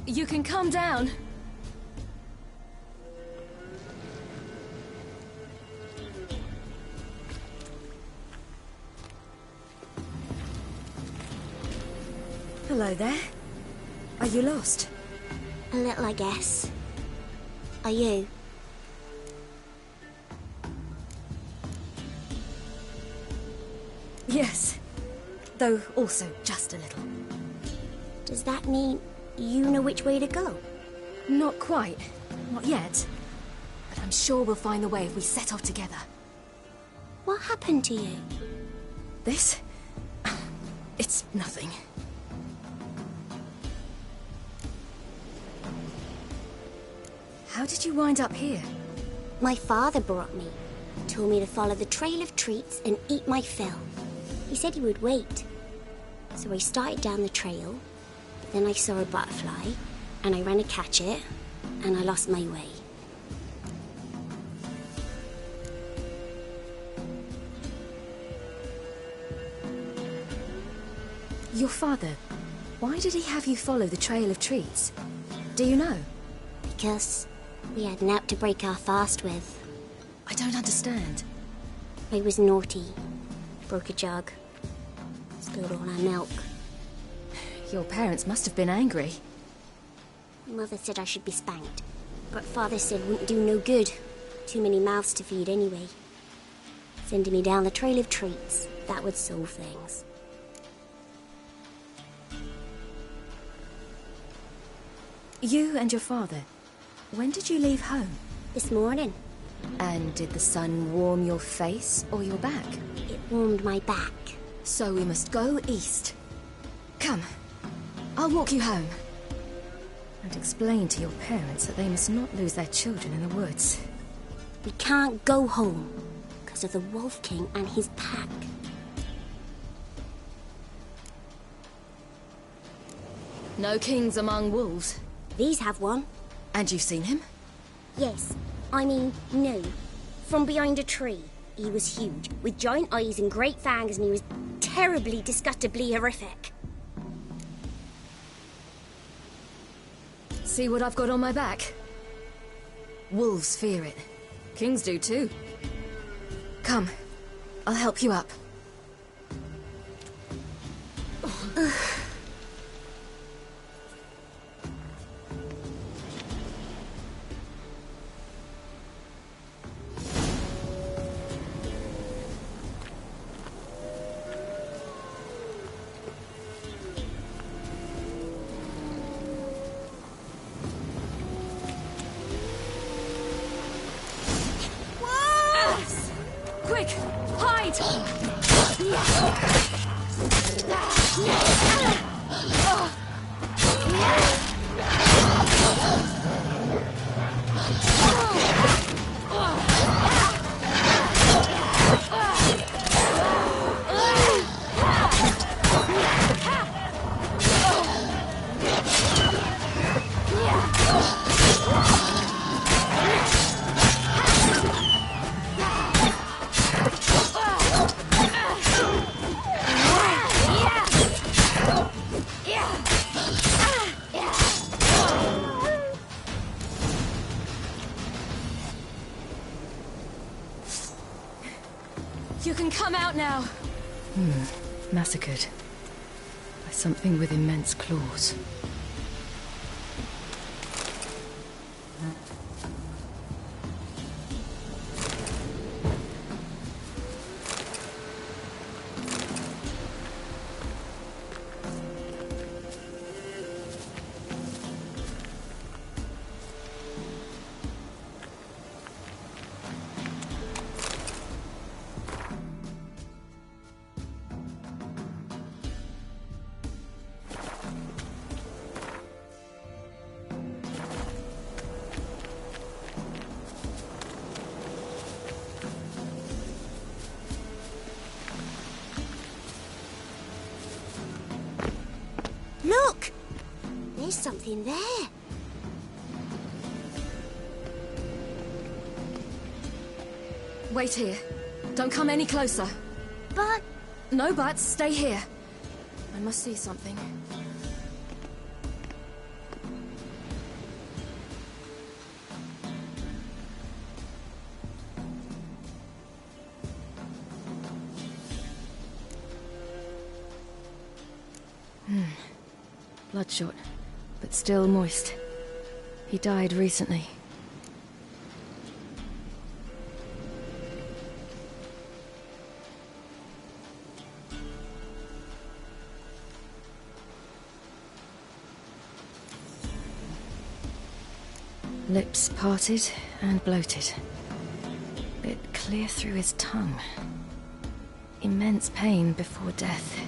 You can come down. Hello there. Are you lost? A little, I guess. Are you? Yes. Though also just a little. Does that mean you know which way to go? Not quite. Not yet. But I'm sure we'll find the way if we set off together. What happened to you? This? It's nothing. How did you wind up here? My father brought me. Told me to follow the trail of treats and eat my fill. He said he would wait. So I started down the trail. Then I saw a butterfly, and I ran to catch it, and I lost my way. Your father, why did he have you follow the trail of treats? Do you know? Because we had naught to break our fast with. I don't understand. I was naughty. Broke a jug. Spilled all our milk. Your parents must have been angry. Mother said I should be spanked. But Father said wouldn't do no good. Too many mouths to feed anyway. Sending me down the trail of treats. That would solve things. You and your father, when did you leave home? This morning. And did the sun warm your face or your back? It warmed my back. So we must go east. Come, I'll walk you home. And explain to your parents that they must not lose their children in the woods. We can't go home because of the Wolf King and his pack. No kings among wolves. These have one. And you've seen him? Yes. I mean, no. From behind a tree. He was huge, with giant eyes and great fangs, and he was terribly, disgustingly horrific. See what I've got on my back? Wolves fear it. Kings do too. Come, I'll help you up. Quick! Hide! You can come out now. Massacred by something with immense claws. Look! There's something there. Wait here. Don't come any closer. But... No buts. Stay here. I must see something. Bloodshot, but still moist. He died recently. Lips parted and bloated. Bit clear through his tongue. Immense pain before death.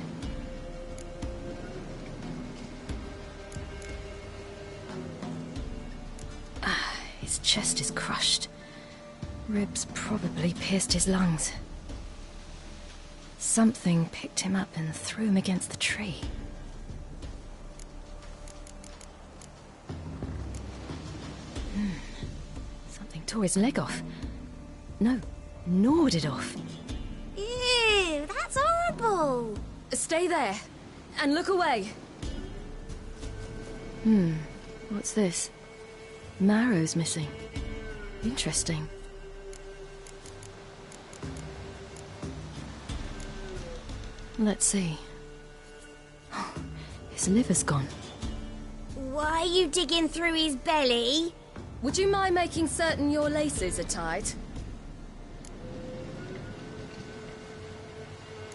His chest is crushed. Ribs probably pierced his lungs. Something picked him up and threw him against the tree. Something tore his leg off. No, gnawed it off. Ew, that's horrible! Stay there, and look away. What's this? Marrow's missing. Interesting. Let's see. His liver's gone. Why are you digging through his belly? Would you mind making certain your laces are tied?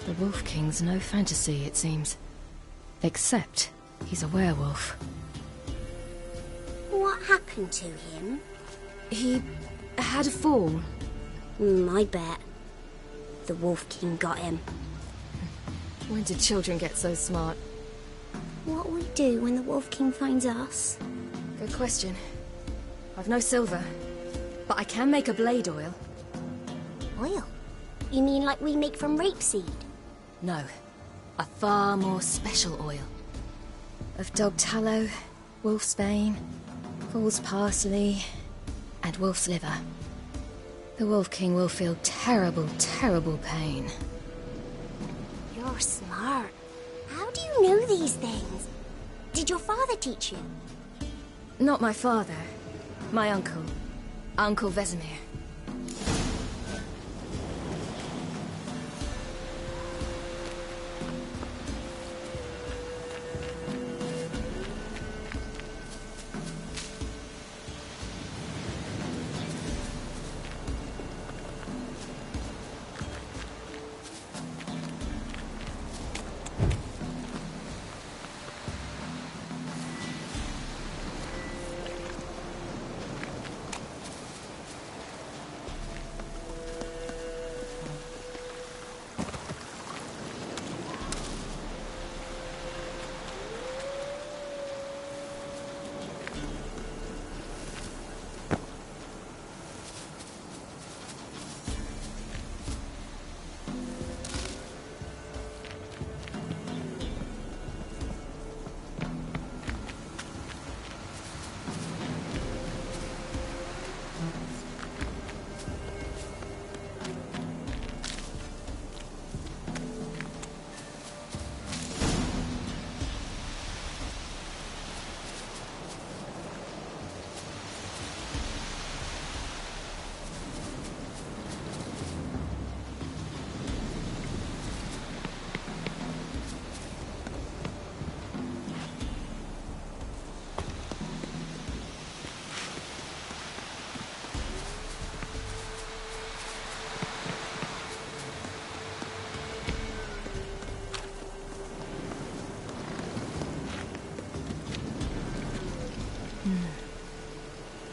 The Wolf King's no fantasy, it seems. Except he's a werewolf. What happened to him? He had a fall. I bet. The Wolf King got him. When did children get so smart? What'll we do when the Wolf King finds us? Good question. I've no silver, but I can make a blade oil. Oil? You mean like we make from rapeseed? No, a far more special oil. Of dog tallow, wolf's bane, fool's parsley, and wolf's liver. The Wolf King will feel terrible, terrible pain. You're smart. How do you know these things? Did your father teach you? Not my father. My uncle. Uncle Vesemir.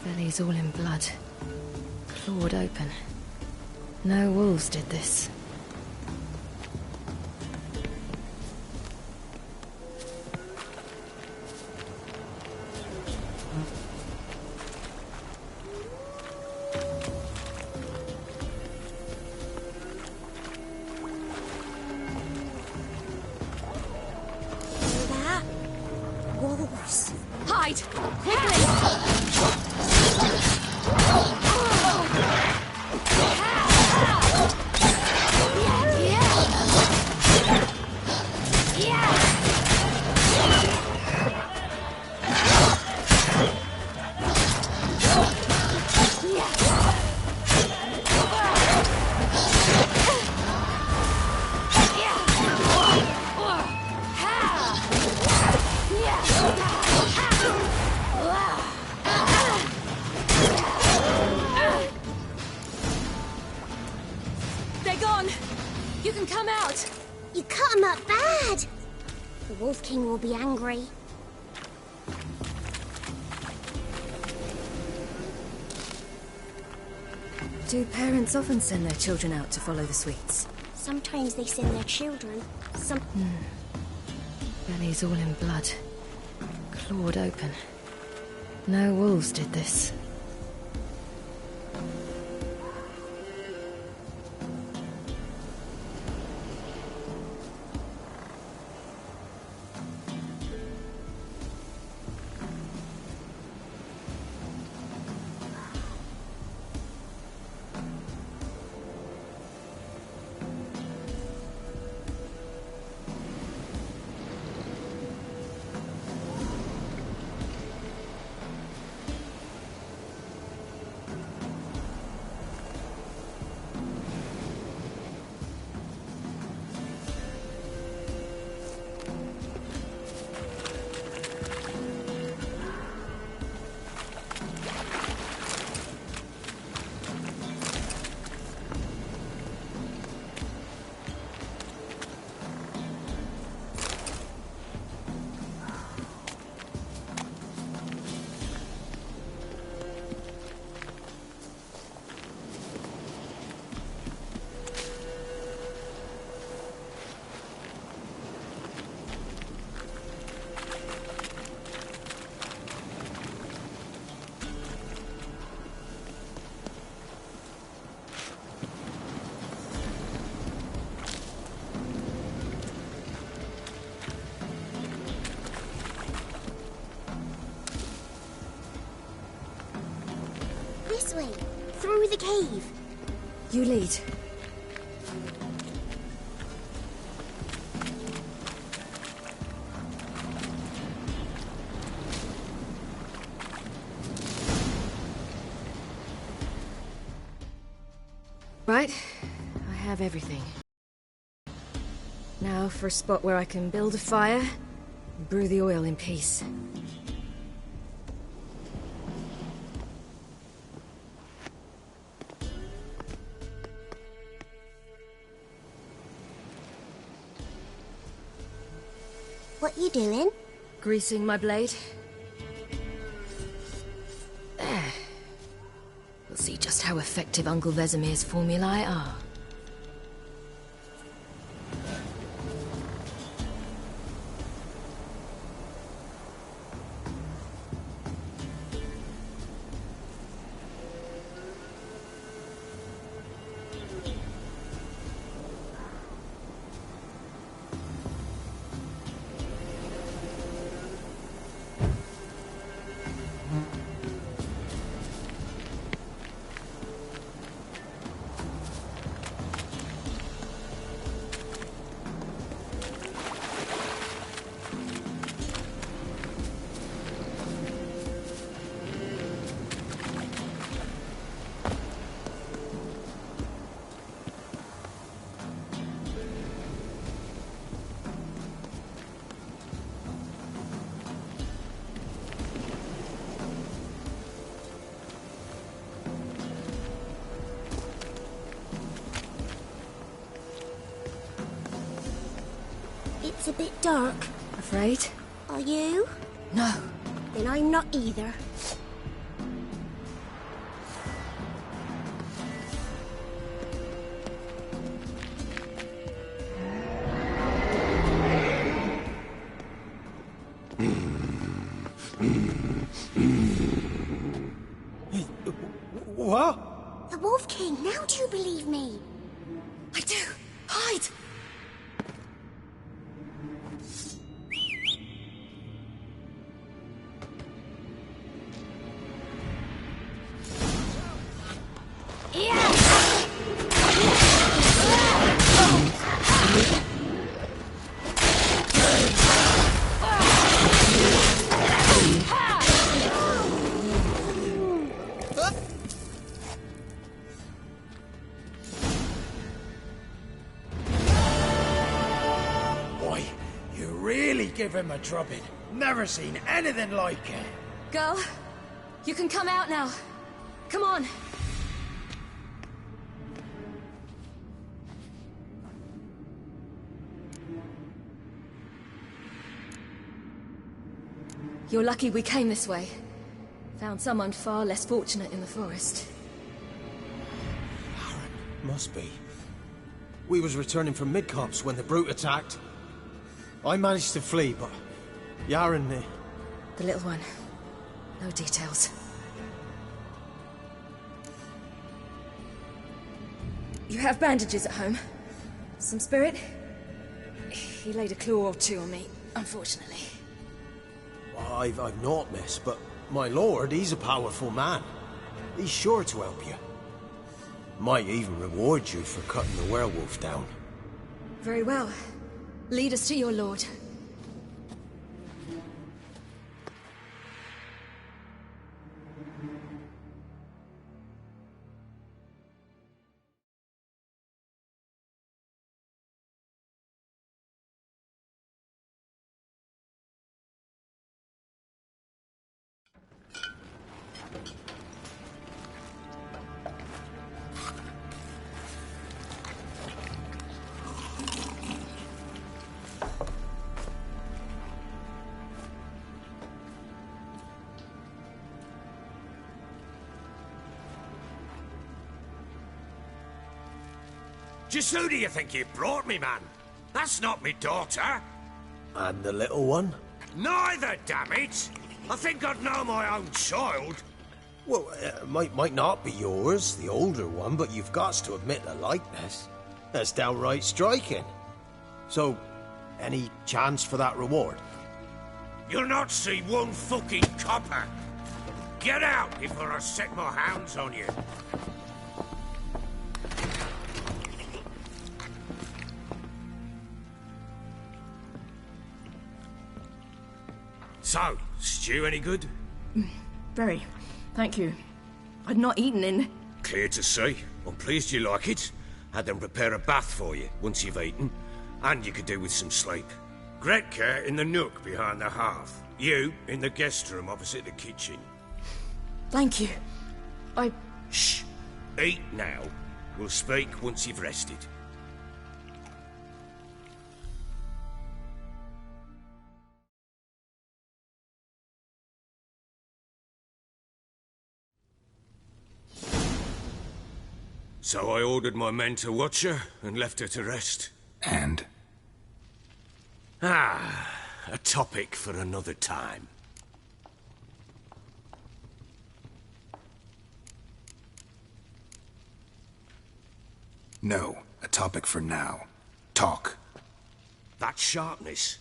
Belly's all in blood. Clawed open. No wolves did this. That? Wolves. Hide! Quickly! Yeah! You can come out! You cut him up bad! The Wolf King will be angry. Do parents often send their children out to follow the sweets? Sometimes they send their children. Bellies all in blood. Clawed open. No wolves did this. This way, through the cave. You lead. Right, I have everything. Now for a spot where I can build a fire and brew the oil in peace. What you doing? Greasing my blade. There. We'll see just how effective Uncle Vesemir's formulae are. It's a bit dark. Afraid? Are you? No. Then I'm not either. What? The Wolf King, now do you believe me? I do! Hide! Give him a drubbing. Never seen anything like it. Girl, you can come out now. Come on. You're lucky we came this way. Found someone far less fortunate in the forest. Must be. We was returning from Midcops when the brute attacked. I managed to flee, but Yaren... The little one. No details. You have bandages at home? Some spirit? He laid a claw or two on me, unfortunately. I've naught, miss, but my lord, he's a powerful man. He's sure to help you. Might even reward you for cutting the werewolf down. Very well. Lead us to your lord. Just who do you think you brought me, man? That's not me daughter. And the little one? Neither, damn it! I think I'd know my own child. Well, might not be yours, the older one, but you've got to admit the likeness. That's downright striking. So, any chance for that reward? You'll not see one fucking copper. Get out before I set my hounds on you. So, stew any good? Very. Thank you. I'd not eaten in... Clear to see. I'm pleased you like it. Had them prepare a bath for you once you've eaten. And you could do with some sleep. Gretka in the nook behind the hearth. You in the guest room opposite the kitchen. Thank you. Shh. Eat now. We'll speak once you've rested. So I ordered my men to watch her and left her to rest. And? A topic for another time. No, a topic for now. Talk. That sharpness.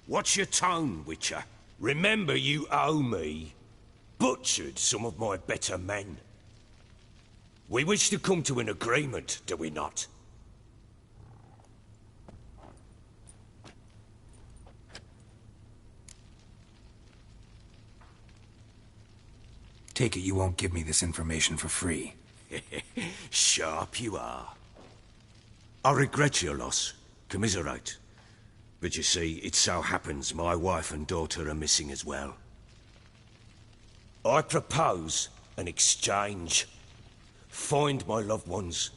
What's your tone, Witcher? Remember you owe me. Butchered some of my better men. We wish to come to an agreement, do we not? Take it you won't give me this information for free. Sharp you are. I regret your loss. Commiserate. But you see, it so happens my wife and daughter are missing as well. I propose an exchange. Find my loved ones,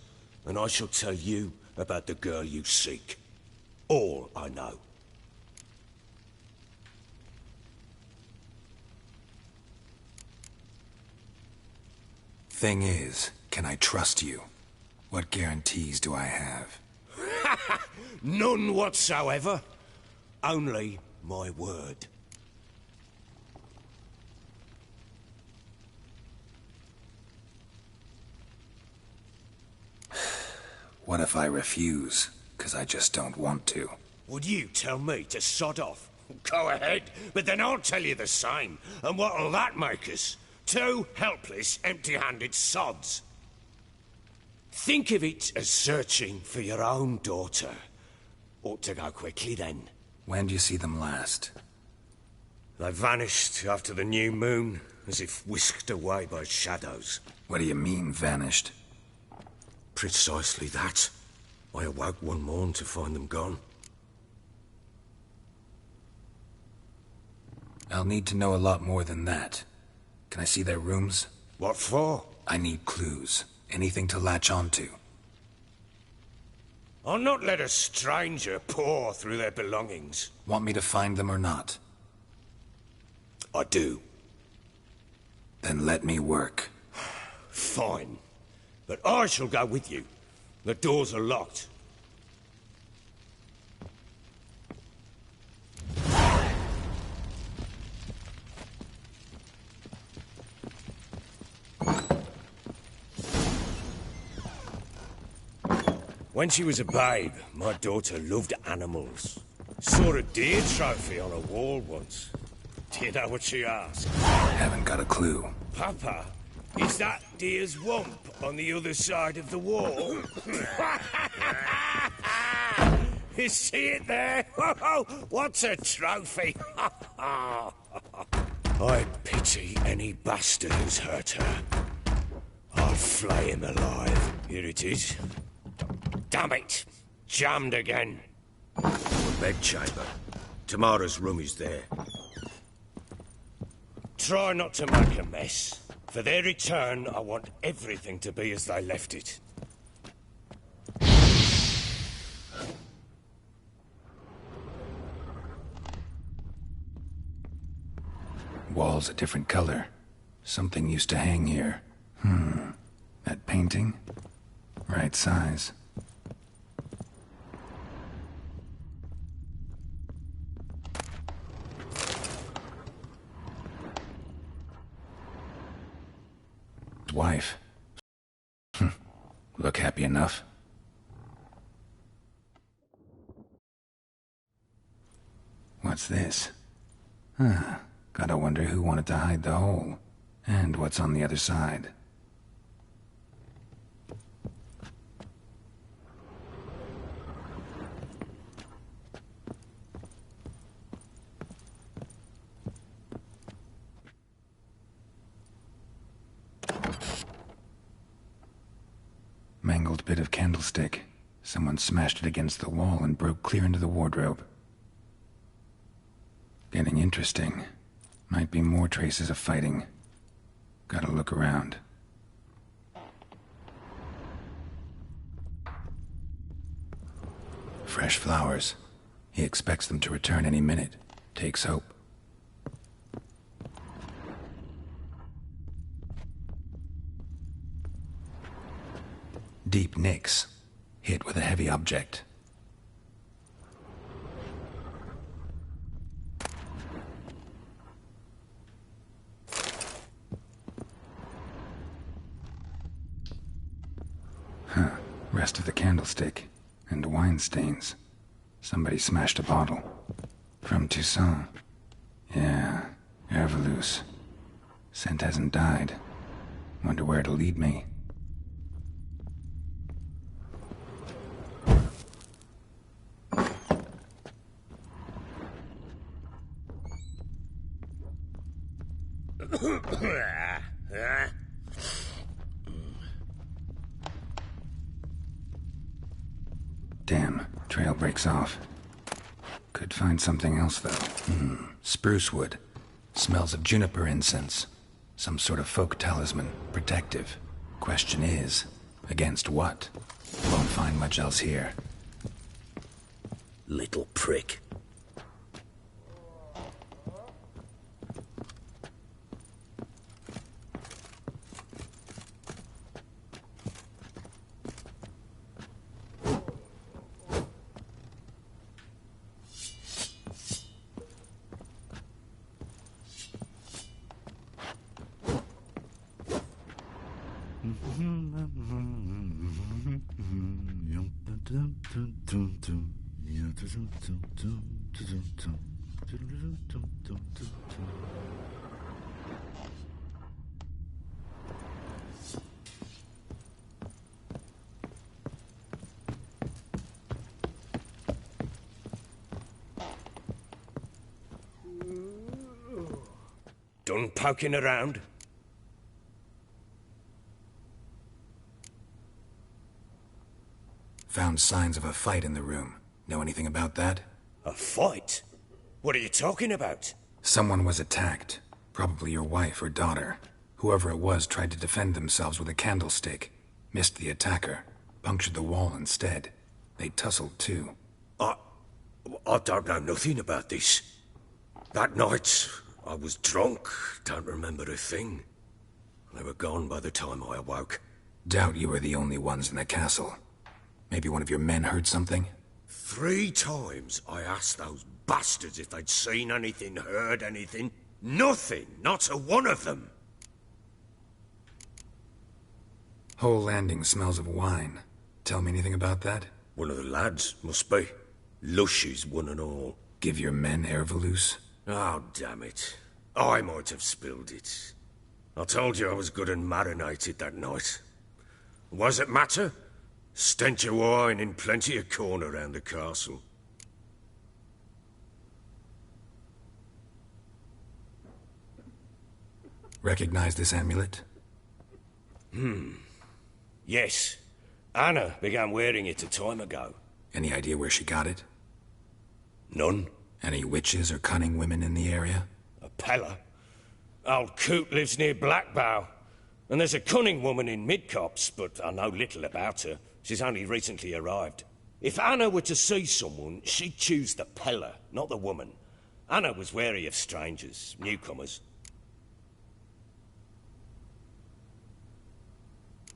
and I shall tell you about the girl you seek. All I know. Thing is, can I trust you? What guarantees do I have? None whatsoever. Only my word. What if I refuse? 'Cause I just don't want to. Would you tell me to sod off? Go ahead, but then I'll tell you the same. And what'll that make us? Two helpless, empty-handed sods. Think of it as searching for your own daughter. Ought to go quickly, then. When do you see them last? They vanished after the new moon, as if whisked away by shadows. What do you mean, vanished? Precisely that. I awoke one morn to find them gone. I'll need to know a lot more than that. Can I see their rooms? What for? I need clues. Anything to latch onto. I'll not let a stranger pore through their belongings. Want me to find them or not? I do. Then let me work. Fine. But I shall go with you. The doors are locked. When she was a babe, my daughter loved animals. Saw a deer trophy on a wall once. Do you know what she asked? Haven't got a clue. Papa, is that deer's wump on the other side of the wall? You see it there? What's a trophy? I pity any bastard who's hurt her. I'll flay him alive. Here it is. Damn it! Jammed again. The bedchamber. Tamara's room is there. Try not to make a mess. For their return, I want everything to be as they left it. Wall's a different color. Something used to hang here. That painting? Right size. Wife. Look happy enough. What's this? Gotta wonder who wanted to hide the hole. And what's on the other side. Mangled bit of candlestick. Someone smashed it against the wall and broke clear into the wardrobe. Getting interesting. Might be more traces of fighting. Gotta look around. Fresh flowers. He expects them to return any minute. Takes hope. Deep nicks. Hit with a heavy object. Rest of the candlestick. And wine stains. Somebody smashed a bottle. From Toussaint. Yeah, Herveloos. Scent hasn't died. Wonder where it'll lead me. Damn, trail breaks off. Could find something else, though. Spruce wood. Smells of juniper incense. Some sort of folk talisman. Protective. Question is, against what? Won't find much else here. Little prick. Done poking around? Found signs of a fight in the room. Know anything about that? A fight? What are you talking about? Someone was attacked. Probably your wife or daughter. Whoever it was tried to defend themselves with a candlestick. Missed the attacker. Punctured the wall instead. They tussled too. I don't know nothing about this. That night, I was drunk, don't remember a thing. They were gone by the time I awoke. Doubt you were the only ones in the castle. Maybe one of your men heard something? 3 times I asked those bastards if they'd seen anything, heard anything. Nothing, not a one of them. Whole landing smells of wine. Tell me anything about that? One of the lads, must be. Lushes, one and all. Give your men air valuse? Oh, damn it. I might have spilled it. I told you I was good and marinated that night. What does it matter? Stench of wine in plenty of corn around the castle. Recognize this amulet? Yes. Anna began wearing it a time ago. Any idea where she got it? None. Any witches or cunning women in the area? A Pella. Old Coot lives near Blackbow. And there's a cunning woman in Midcopse, but I know little about her. She's only recently arrived. If Anna were to see someone, she'd choose the Pella, not the woman. Anna was wary of strangers, newcomers.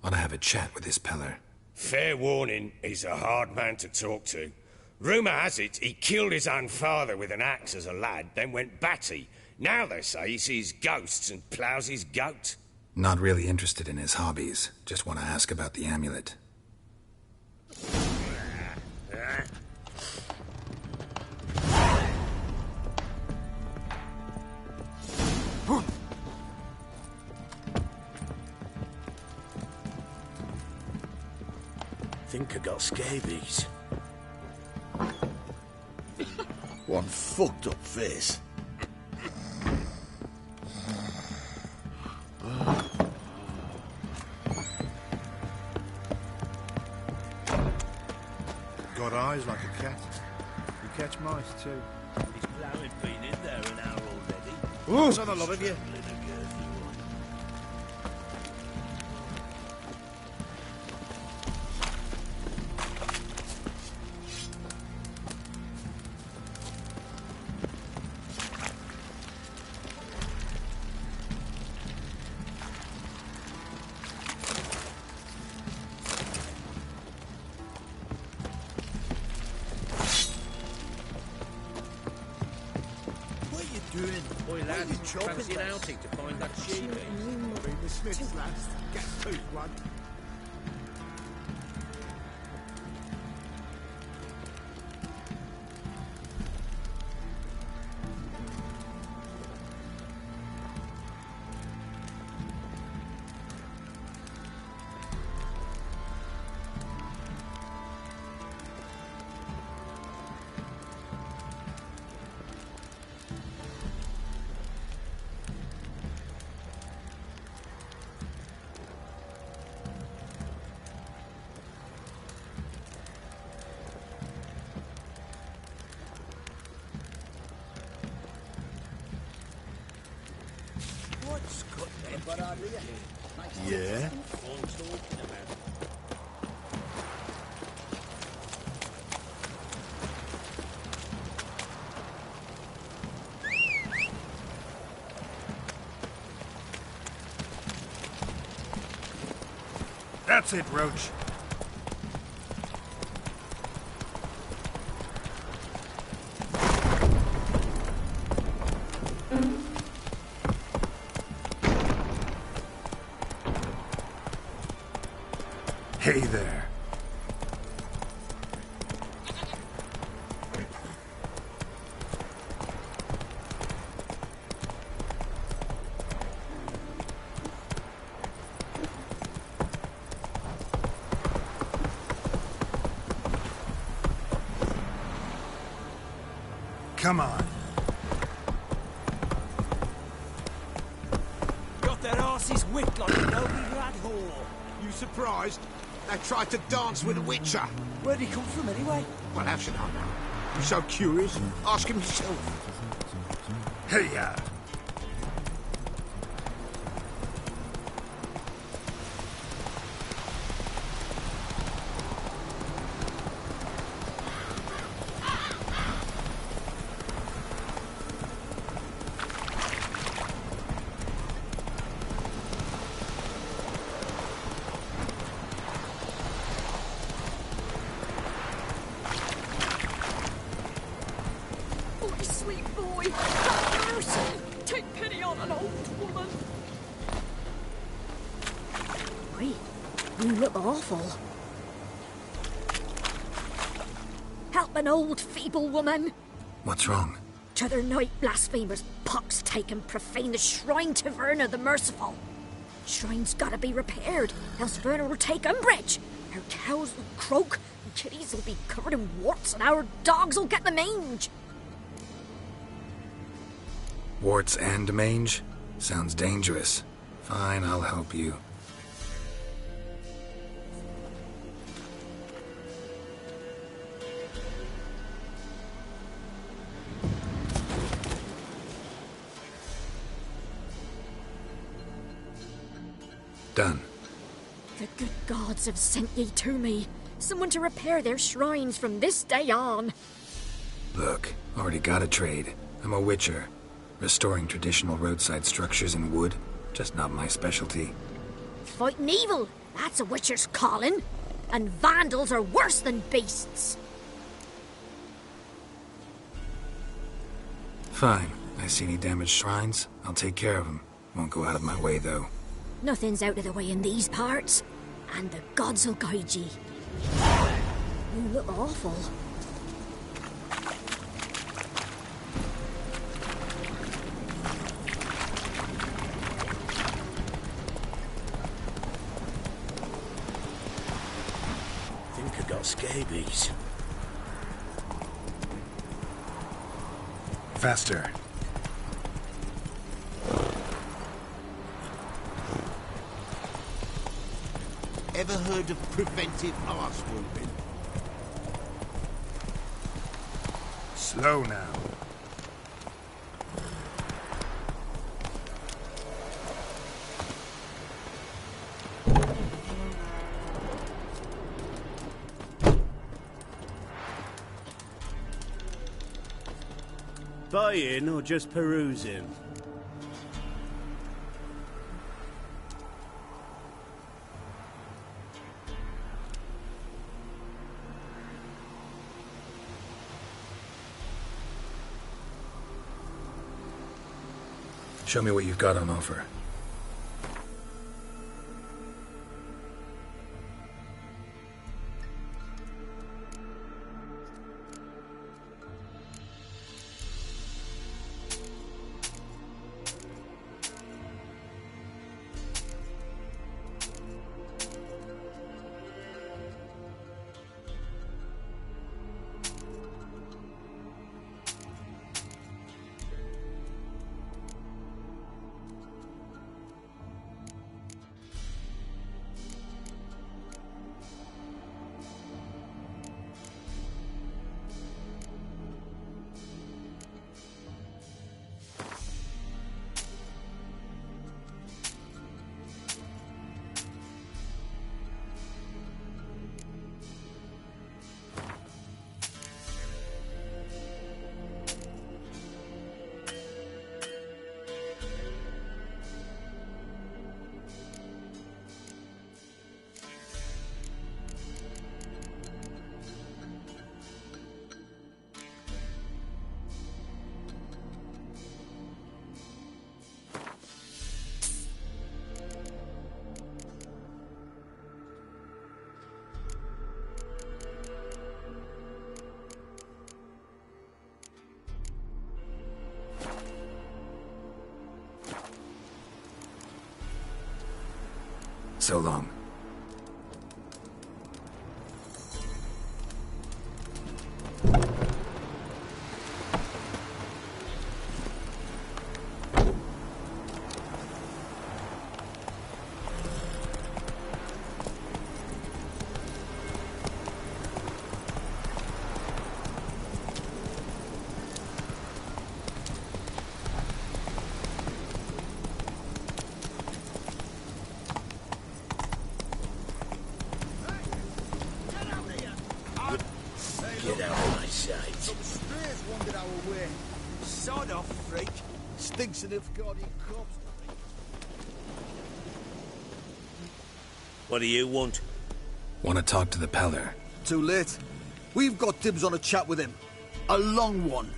Ought to have a chat with this Peller. Fair warning, he's a hard man to talk to. Rumour has it he killed his own father with an axe as a lad, then went batty. Now they say he sees ghosts and ploughs his goat. Not really interested in his hobbies. Just want to ask about the amulet. Think I got scabies. One fucked up face. Got eyes like a cat. You catch mice too. His ploughing been in there an hour already. Oh, son, I love you. Boy, lad, fancy an outing to find that sheep. The Smiths, lads. Get tooth one. Yeah? That's it, Roach. Hey there. Come on. Got their asses whipped like a nobly lad whore. You surprised? They tried to dance with a witcher. Where'd he come from anyway? Well, how should I know? You're so curious. Ask him yourself. Hey, You look awful. Help an old, feeble woman. What's wrong? T'other night, blasphemers, pox taken, profane the shrine to Verna the Merciful. Shrine's gotta be repaired, else Verna will take umbrage. Our cows will croak, and kitties will be covered in warts, and our dogs will get the mange. Warts and mange? Sounds dangerous. Fine, I'll help you. Done. The good gods have sent ye to me. Someone to repair their shrines from this day on. Look, already got a trade. I'm a witcher. Restoring traditional roadside structures in wood, just not my specialty. Fighting evil, that's a witcher's calling. And vandals are worse than beasts. Fine. I see any damaged shrines, I'll take care of them. Won't go out of my way, though. Nothing's out of the way in these parts, and the gods will guide ye. You look awful. Think I got scabies. Faster. Ever heard of preventive arse whooping? Slow now. Buying or just perusing? Show me what you've got on offer. So long. Get out of my sight. Some strays wandered our way. Sod off, freak. Stinks of guardian corpse. What do you want? Want to talk to the Peller. Too late. We've got dibs on a chat with him. A long one.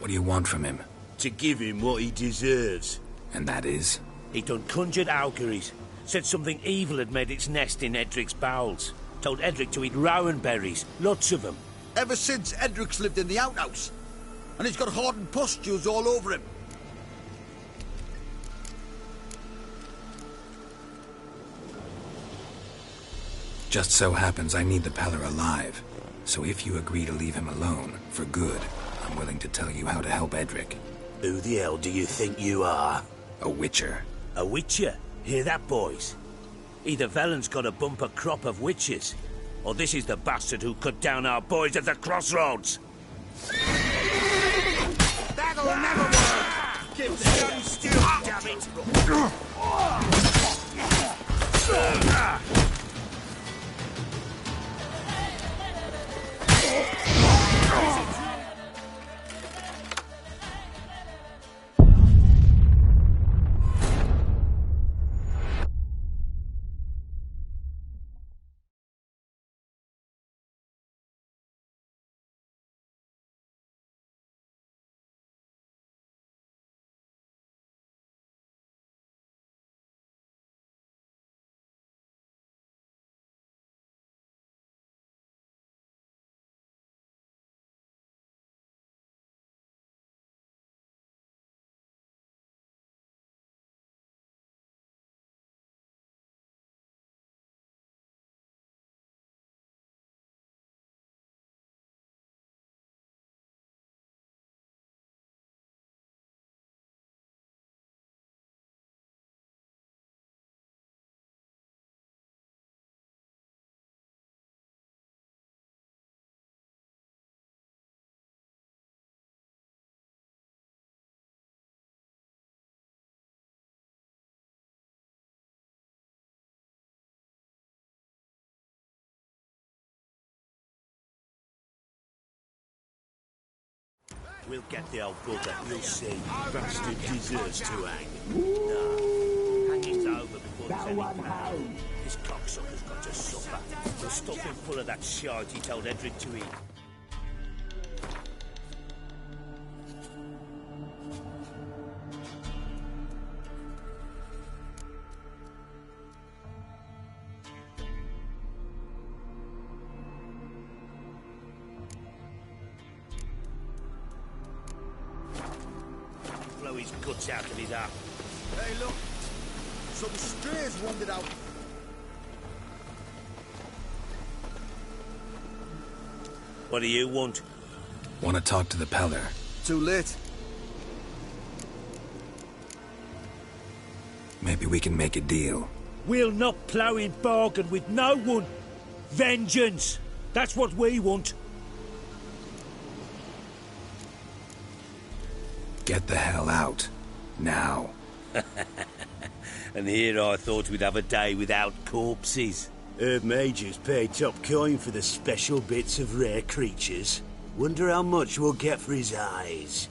What do you want from him? To give him what he deserves. And that is? He done conjured auguries. Said something evil had made its nest in Edric's bowels. Told Edric to eat rowan berries, lots of them. Ever since Edric's lived in the outhouse. And he's got hardened pustules all over him. Just so happens I need the Peller alive. So if you agree to leave him alone, for good, I'm willing to tell you how to help Edric. Who the hell do you think you are? A witcher. A witcher? Hear that, boys? Either Velen's got a bumper crop of witches, or this is the bastard who cut down our boys at the crossroads. That'll never work! Give them still, damn it! We'll get the old bugger, you'll see. Bastard deserves to hang. No. Hang it over before there's any plan. This cocksucker's got to suffer. We'll stuff him full of that shite he told Edric to eat. His guts out of his arm. Hey, look! Some strays wandered out. What do you want? Want to talk to the Peller. Too late. Maybe we can make a deal. We'll not plough in bargain with no one. Vengeance! That's what we want. Get the hell out. Now. And here I thought we'd have a day without corpses. Herb Majors paid top coin for the special bits of rare creatures. Wonder how much we'll get for his eyes.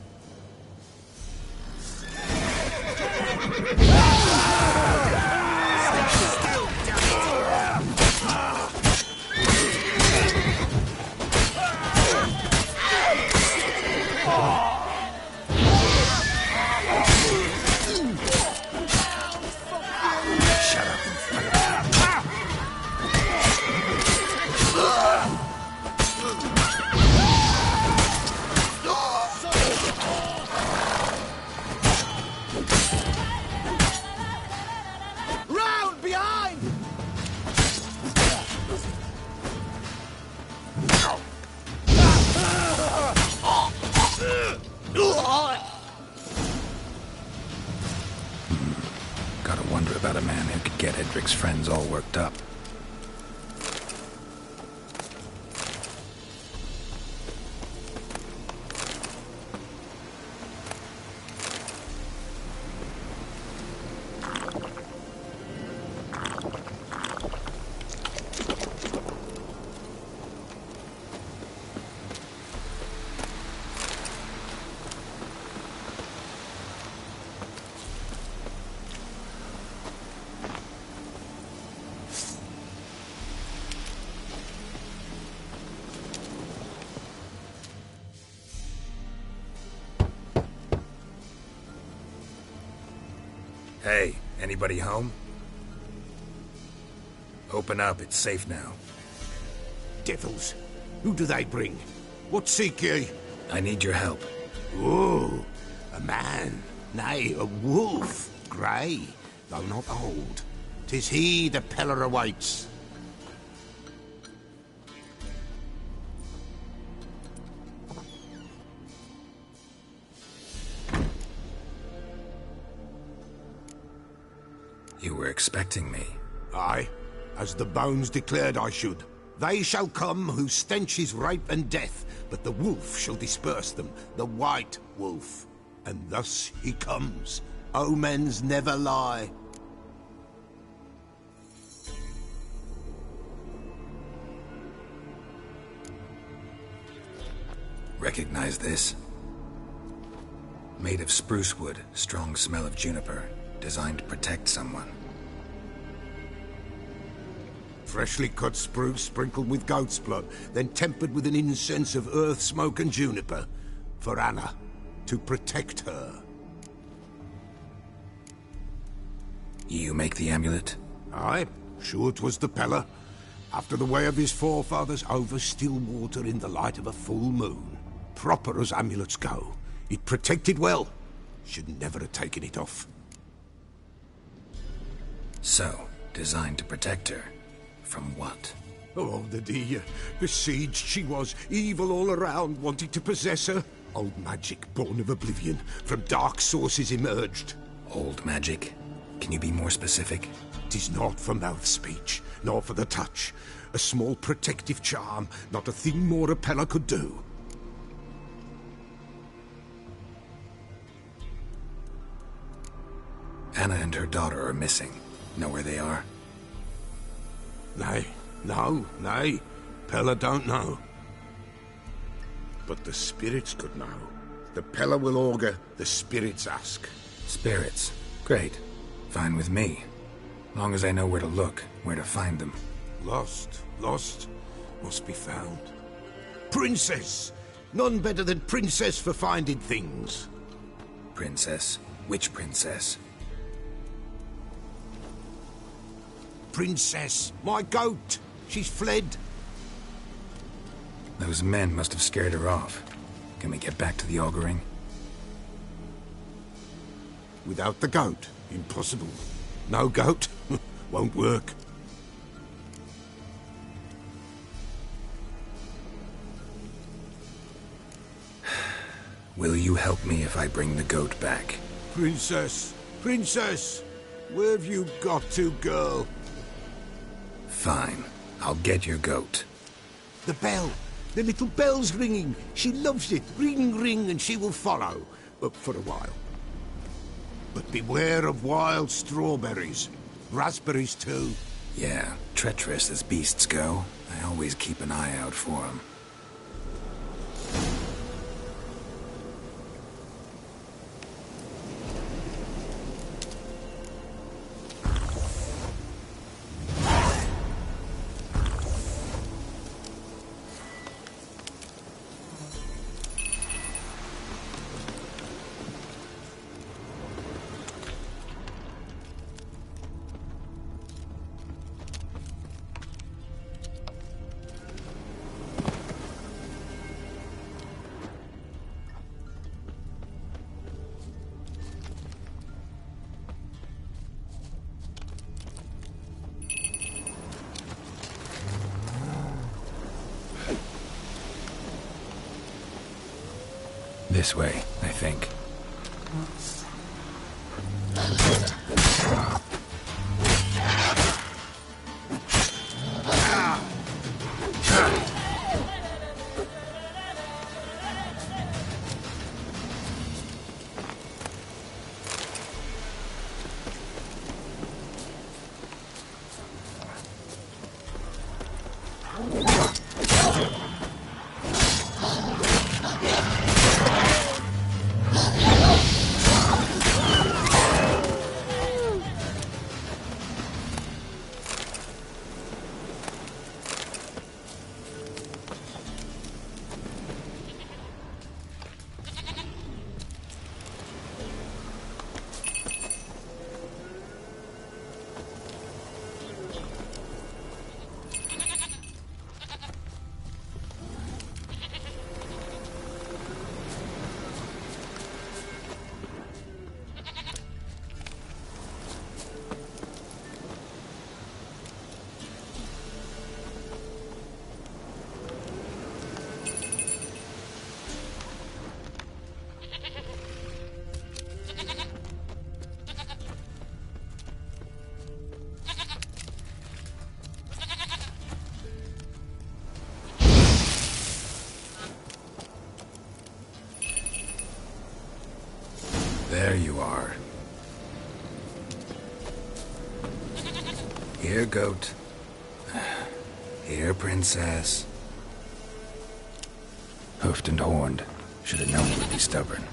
Gotta wonder about a man who could get Edric's friends all worked up. Hey, anybody home? Open up, it's safe now. Devils. Who do they bring? What seek ye? I need your help. Oh, a man. Nay, a wolf. Grey, though not old. 'Tis he the Peller awaits. You were expecting me. Aye, as the bones declared I should. They shall come whose stench is rape and death, but the wolf shall disperse them, the white wolf. And thus he comes. Omens never lie. Recognize this? Made of spruce wood, strong smell of juniper, designed to protect someone. Freshly cut spruce sprinkled with goat's blood, then tempered with an incense of earth, smoke and juniper. For Anna, to protect her. You make the amulet? Aye, sure 'twas the Peller. After the way of his forefathers, over still water in the light of a full moon. Proper as amulets go. It protected well. Should never have taken it off. So, designed to protect her. From what? Oh, the dear. Besieged she was, evil all around, wanting to possess her. Old magic, born of oblivion, from dark sources emerged. Old magic? Can you be more specific? 'Tis not for mouth speech, nor for the touch. A small protective charm, not a thing more a Peller could do. Anna and her daughter are missing. Know where they are? Nay, nay. Peller don't know. But the spirits could know. The Peller will augur, the spirits ask. Spirits? Great. Fine with me. Long as I know where to look, where to find them. Lost, must be found. Princess! None better than Princess for finding things. Princess? Which princess? Princess, my goat. She's fled. Those men must have scared her off. Can we get back to the auguring? Without the goat, impossible. No goat, won't work. Will you help me if I bring the goat back? Princess, where have you got to, girl? Fine. I'll get your goat. The bell. The little bell's ringing. She loves it. Ring, ring, and she will follow. Up for a while. But beware of wild strawberries. Raspberries, too. Yeah, treacherous as beasts go. I always keep an eye out for them. This way, I think. There you are. Here, goat. Here, princess. Hoofed and horned. Should have known you'd be stubborn.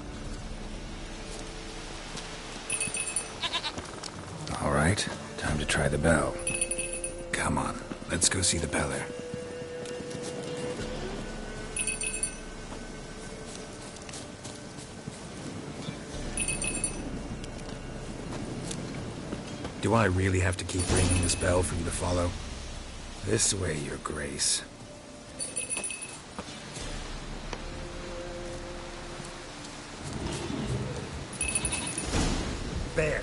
All right, time to try the bell. Come on, let's go see the Peller. Do I really have to keep ringing this bell for you to follow? This way, Your Grace. Bear!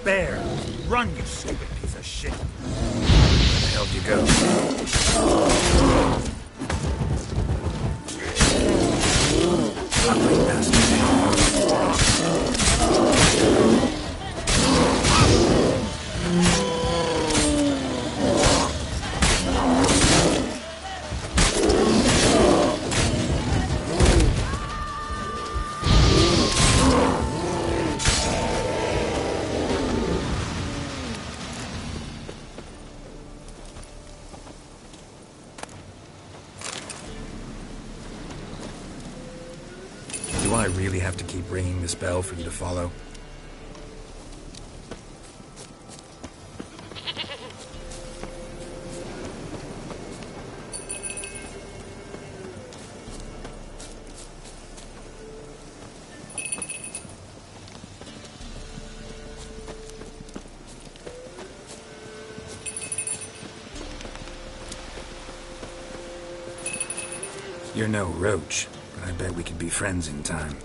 Bear! Run, you stupid piece of shit! Where the hell did you go? Ugly bastard. Do I really have to keep ringing this bell for you to follow? You're no roach, but I bet we could be friends in time.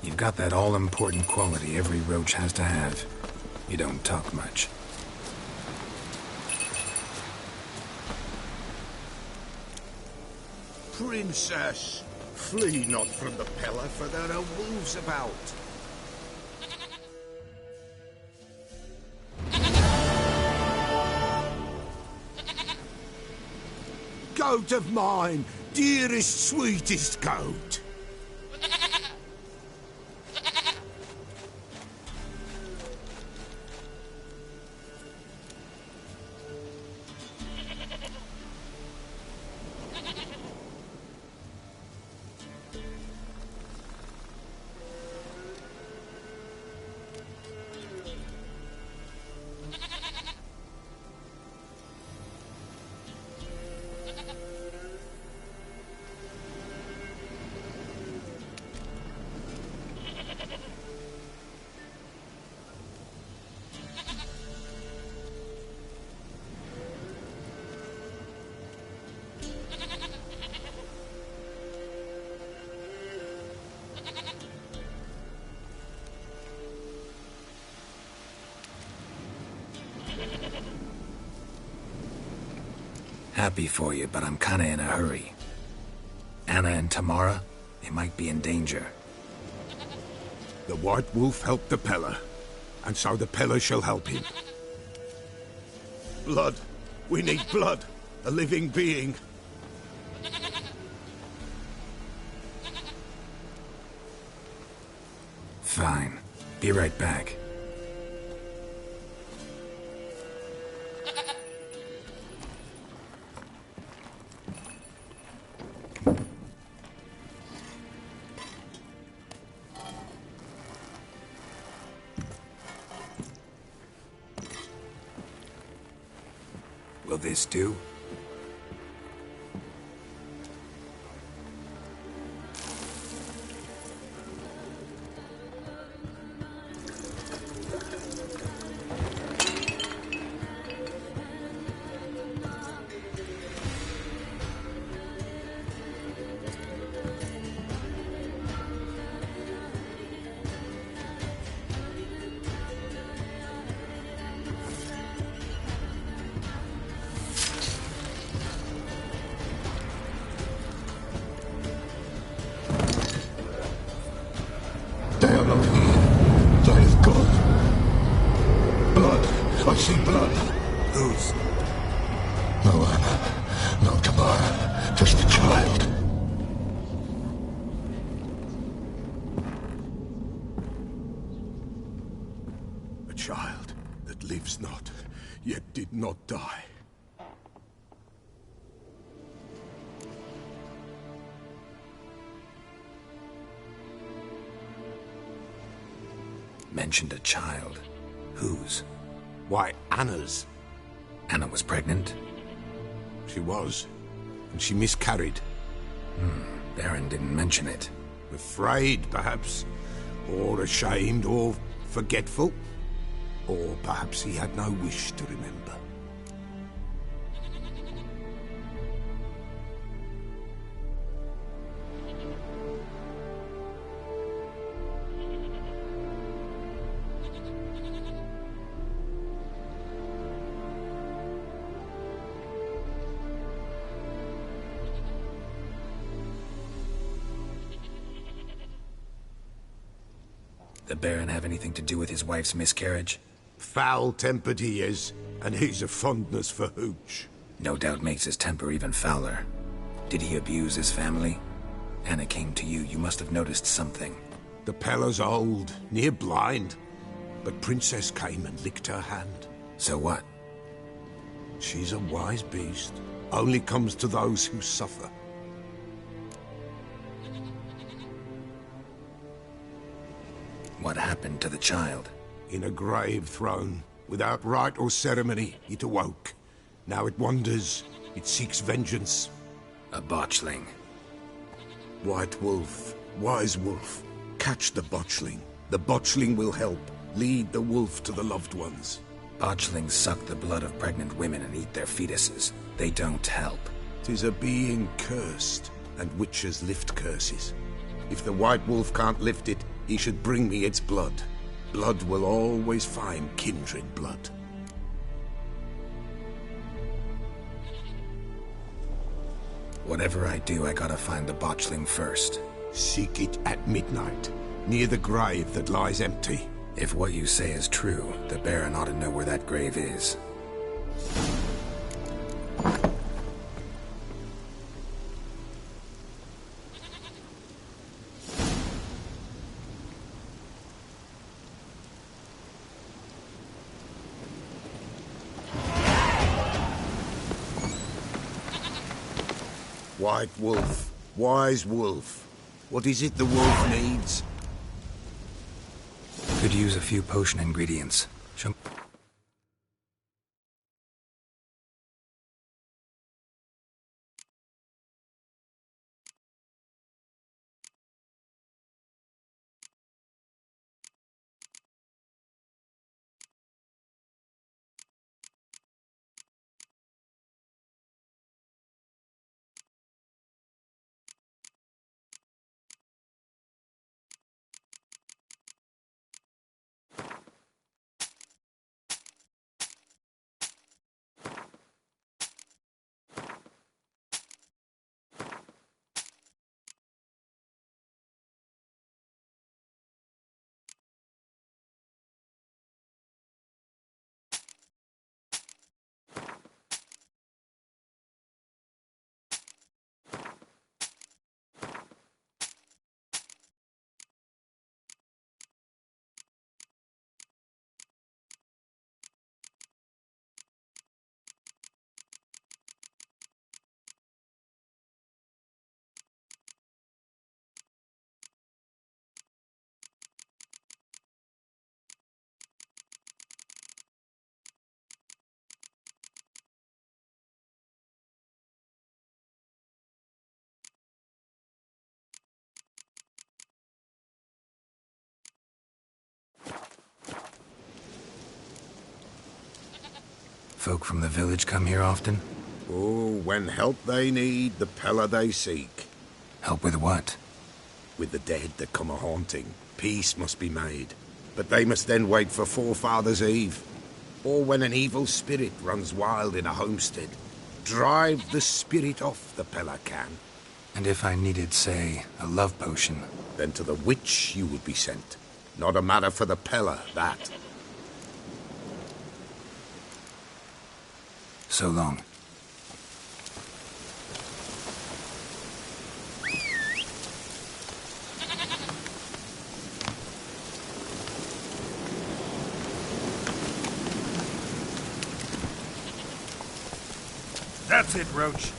You've got that all-important quality every roach has to have. You don't talk much. Princess, flee not from the Peller, for there are wolves about. Goat of mine, dearest, sweetest goat. Happy for you, but I'm kinda in a hurry. Anna and Tamara, they might be in danger. The White Wolf helped the Peller, and so the Peller shall help him. Blood. We need blood. A living being. Fine. Be right back. Will this do? They are not here. They have gone. Blood. I see blood. Whose? No Anna. No Tamara. Just a child. child that lives not, yet did not die. Mentioned a child. Whose? Why, Anna's. Anna was pregnant? She was, and she miscarried. Baron didn't mention it. Afraid, perhaps, or ashamed, or forgetful. Or perhaps he had no wish to remember. The Baron have anything to do with his wife's miscarriage? Foul-tempered he is, and he's a fondness for hooch. No doubt makes his temper even fouler. Did he abuse his family? Anna came to you. You must have noticed something. The Pella's old, near blind. But Princess came and licked her hand. So what? She's a wise beast. Only comes to those who suffer. What happened to the child? In a grave thrown. Without rite or ceremony, it awoke. Now it wanders. It seeks vengeance. A botchling. White wolf, wise wolf. Catch the botchling. The botchling will help. Lead the wolf to the loved ones. Botchlings suck the blood of pregnant women and eat their fetuses. They don't help. 'Tis a being cursed, and witches lift curses. If the white wolf can't lift it, he should bring me its blood. Blood will always find kindred blood. Whatever I do, I gotta find the botchling first. Seek it at midnight, near the grave that lies empty. If what you say is true, the Baron ought to know where that grave is. White wolf, wise wolf. What is it the wolf needs? Could use a few potion ingredients. Show folk from the village come here often? Oh, when help they need, the Pella they seek. Help with what? With the dead that come a-haunting, peace must be made. But they must then wait for Forefathers' Eve. Or when an evil spirit runs wild in a homestead. Drive the spirit off, the Pella can. And if I needed, say, a love potion? Then to the witch you would be sent. Not a matter for the Pella, that. So long. That's it, Roach.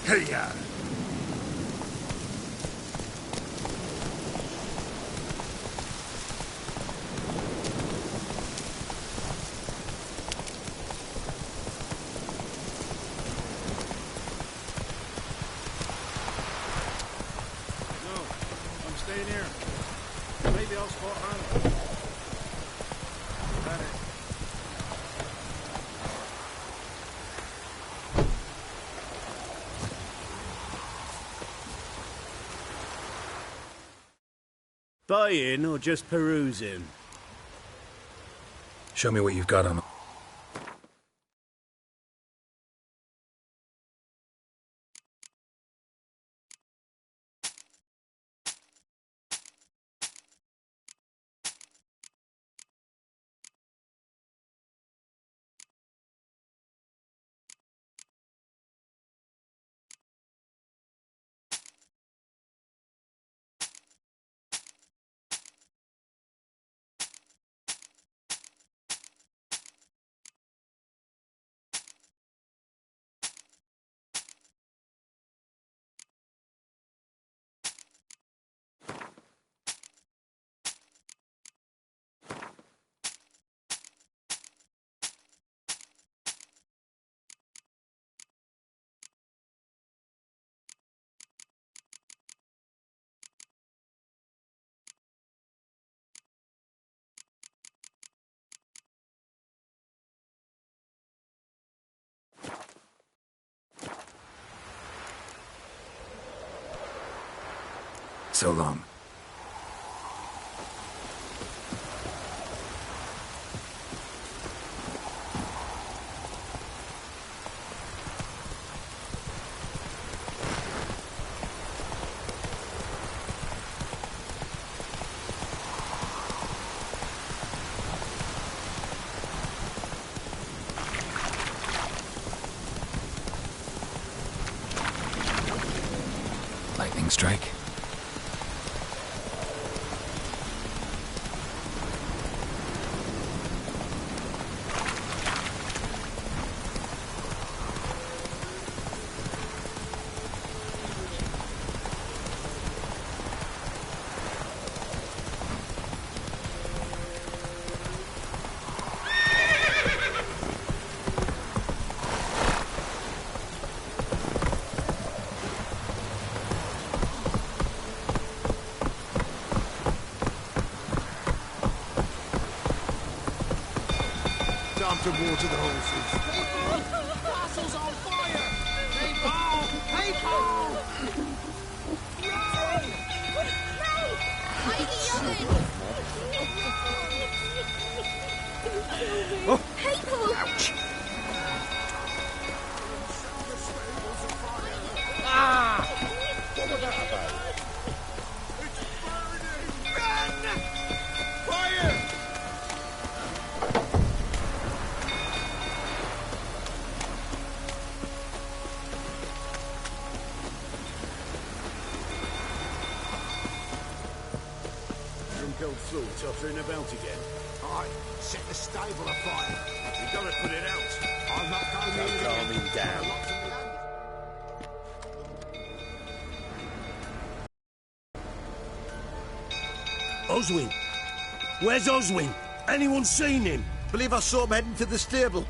Hey-ya! Stay near. Maybe I'll spot Hannah. Got it. Buying or just perusing? Show me what you've got on. So long. Lightning strike. Time to water the horses. People! Castle's on fire! People! People! No! People! Ouch! Ah! What was that about? It's burning! Run! Fire! old floor tottering about again. I set the stable afire. You gotta put it out. I'm not going Don't in calm him down. Oswin! Where's Oswin? Anyone seen him? Believe I saw him heading to the stable.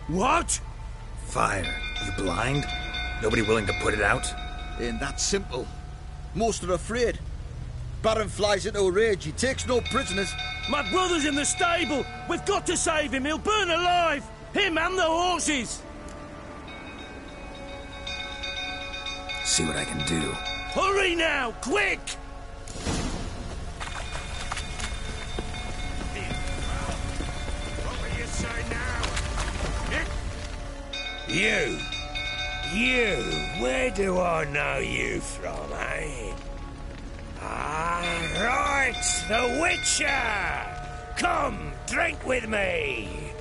What? Fire. You blind? Nobody willing to put it out? Ain't that simple. Most are afraid. Baron flies into a rage. He takes no prisoners. My brother's in the stable! We've got to save him! He'll burn alive! Him and the horses! See what I can do. Hurry now! Quick! What will you say now? You, where do I know you from, eh? Ah, right, the Witcher! Come, drink with me!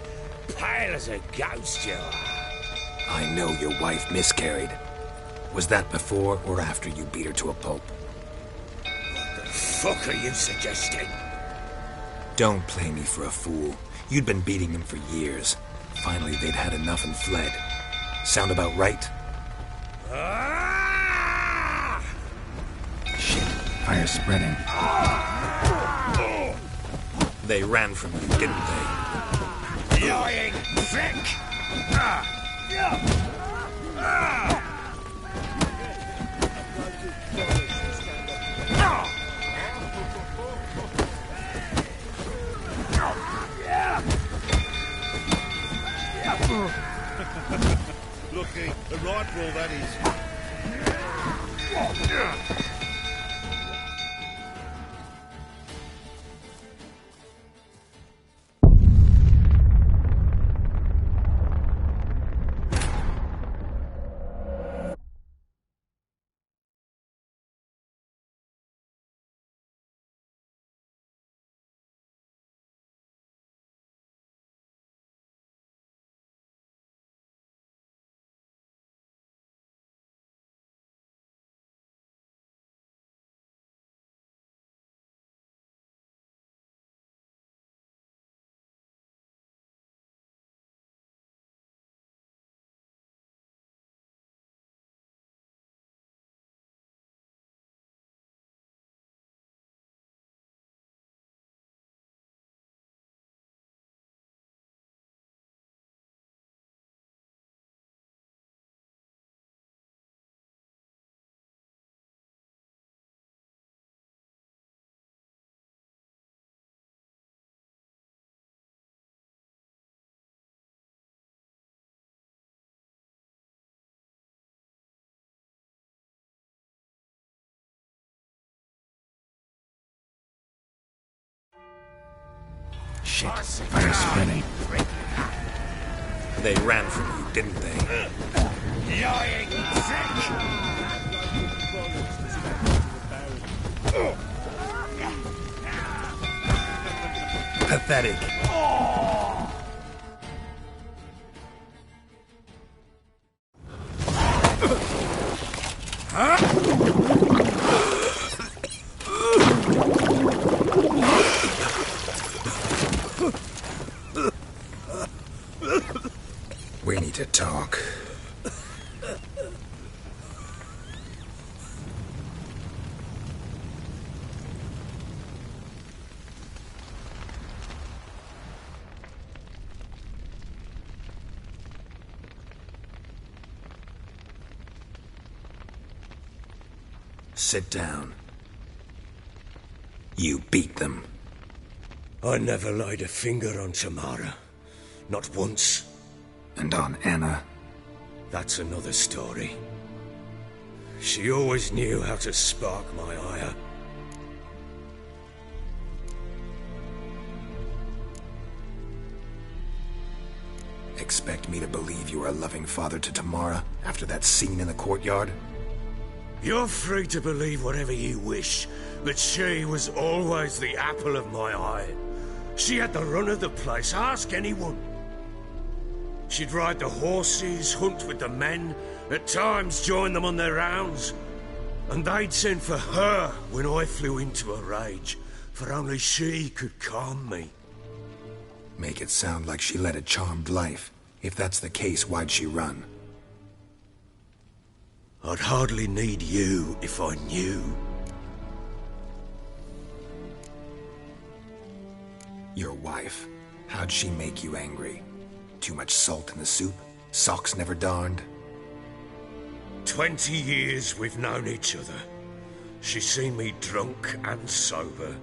Pale as a ghost, you are. I know your wife miscarried. Was that before or after you beat her to a pulp? What the fuck are you suggesting? Don't play me for a fool. You'd been beating them for years. Finally, they'd had enough and fled. Sound about right? Ah! Shit, fire's spreading. They ran from you, didn't they? Lying prick! Lucky, the rifle that is. Shit, fire's spreading. They ran from you, didn't they? Lying prick! Pathetic. We need to talk. Sit down. You beat them. I never laid a finger on Tamara. Not once. And on Anna? That's another story. She always knew how to spark my ire. Expect me to believe you are a loving father to Tamara after that scene in the courtyard? You're free to believe whatever you wish, but she was always the apple of my eye. She had the run of the place, ask anyone. She'd ride the horses, hunt with the men, at times join them on their rounds. And they'd send for her when I flew into a rage. for only she could calm me. Make it sound like she led a charmed life. If that's the case, why'd she run? I'd hardly need you if I knew. Your wife. How'd she make you angry? Too much salt in the soup? Socks never darned? 20 years we've known each other. She's seen me drunk and sober.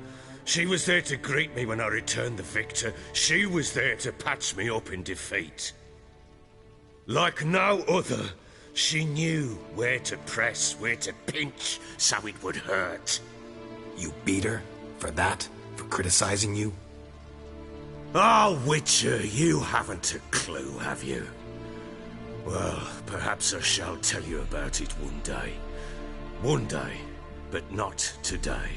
She was there to greet me when I returned the victor. She was there to patch me up in defeat. Like no other, she knew where to press, where to pinch, so it would hurt. You beat her? For that? For criticizing you? Oh, Witcher, you haven't a clue, have you? Well, perhaps I shall tell you about it one day. One day, but not today.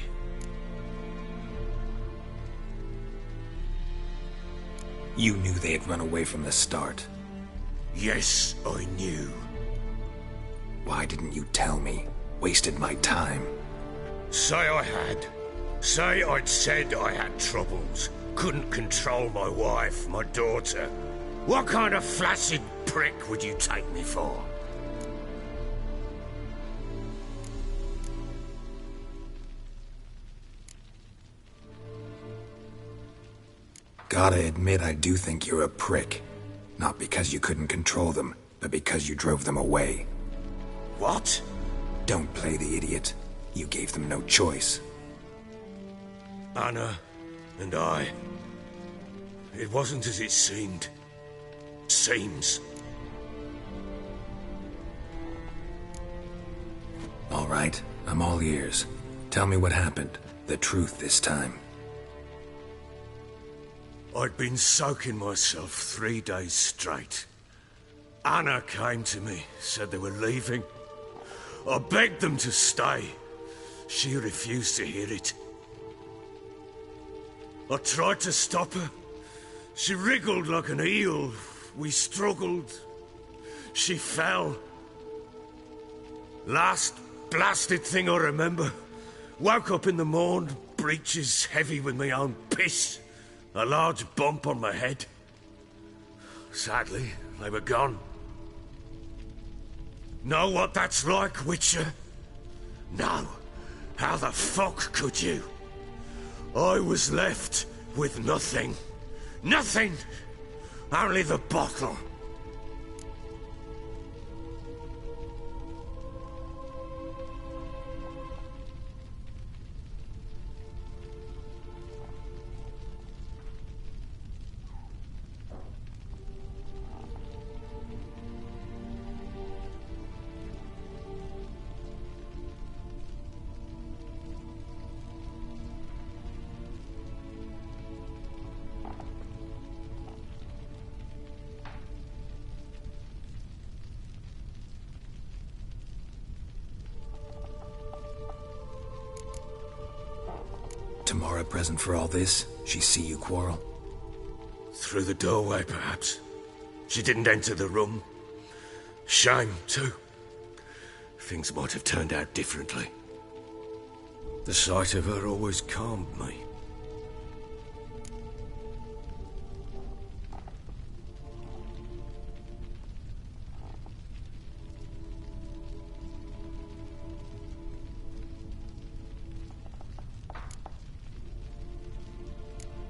You knew they had run away from the start. Yes, I knew. Why didn't you tell me? Wasted my time. Say I had. Say I'd said I had troubles. Couldn't control my wife, my daughter. What kind of flaccid prick would you take me for? Gotta admit, I do think you're a prick. Not because you couldn't control them, but because you drove them away. What? Don't play the idiot. You gave them no choice. Anna and I... It wasn't as it seemed. Seems. All right, I'm all ears. Tell me what happened. The truth this time. I'd been soaking myself 3 days straight. Anna came to me, said they were leaving. I begged them to stay. She refused to hear it. I tried to stop her. She wriggled like an eel. We struggled. She fell. Last blasted thing I remember. Woke up in the morn, breeches heavy with my own piss. A large bump on my head. Sadly, they were gone. Know what that's like, Witcher? No. How the fuck could you? I was left with nothing. Nothing! Only the bottle. Tamara present for all this? She see you quarrel? Through the doorway, perhaps. She didn't enter the room. Shame, too. Things might have turned out differently. The sight of her always calmed me.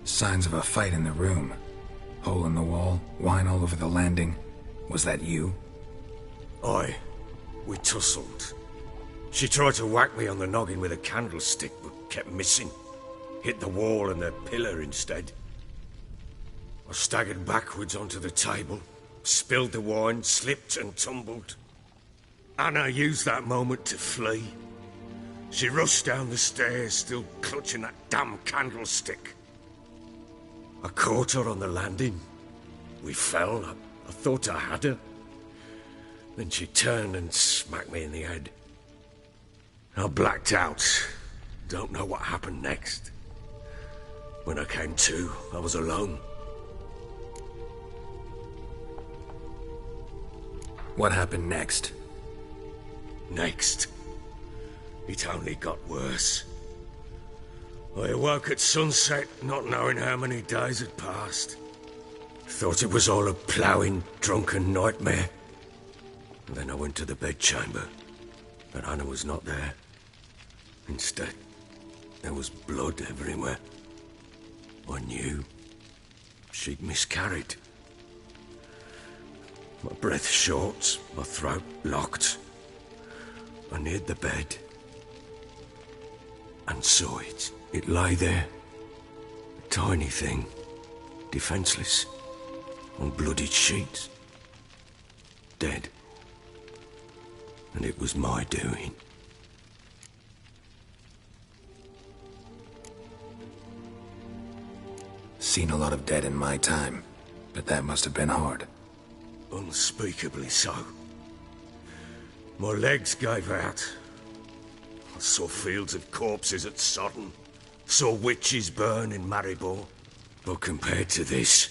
Signs of a fight in the room. Hole in the wall, wine all over the landing. Was that you? Aye. We tussled. She tried to whack me on the noggin with a candlestick, but kept missing. Hit the wall and the pillar instead. I staggered backwards onto the table, spilled the wine, slipped and tumbled. Anna used that moment to flee. She rushed down the stairs, still clutching that damn candlestick. I caught her on the landing. We fell. I thought I had her. Then she turned and smacked me in the head. I blacked out. Don't know what happened next. When I came to, I was alone. What happened next? Next? It only got worse. I awoke at sunset, not knowing how many days had passed. Thought it was all a ploughing, drunken nightmare. And then I went to the bedchamber, but Anna was not there. Instead, there was blood everywhere. I knew she'd miscarried. My breath short, my throat locked. I neared the bed and saw it. It lay there, a tiny thing, defenseless, on bloodied sheets, dead. And it was my doing. Seen a lot of dead in my time, but that must have been hard. Unspeakably so. My legs gave out. I saw fields of corpses at Sodden. Saw witches burn in Maribor. But compared to this,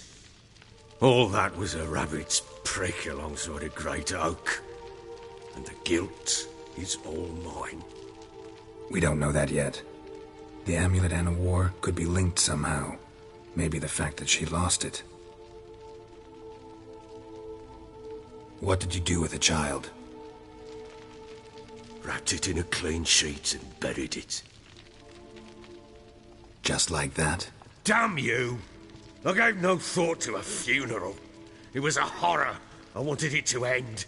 all that was a rabbit's prick alongside a great oak. And the guilt is all mine. We don't know that yet. The amulet Anna wore could be linked somehow. Maybe the fact that she lost it. What did you do with the child? Wrapped it in a clean sheet and buried it. Just like that? Damn you! I gave no thought to a funeral. It was a horror. I wanted it to end.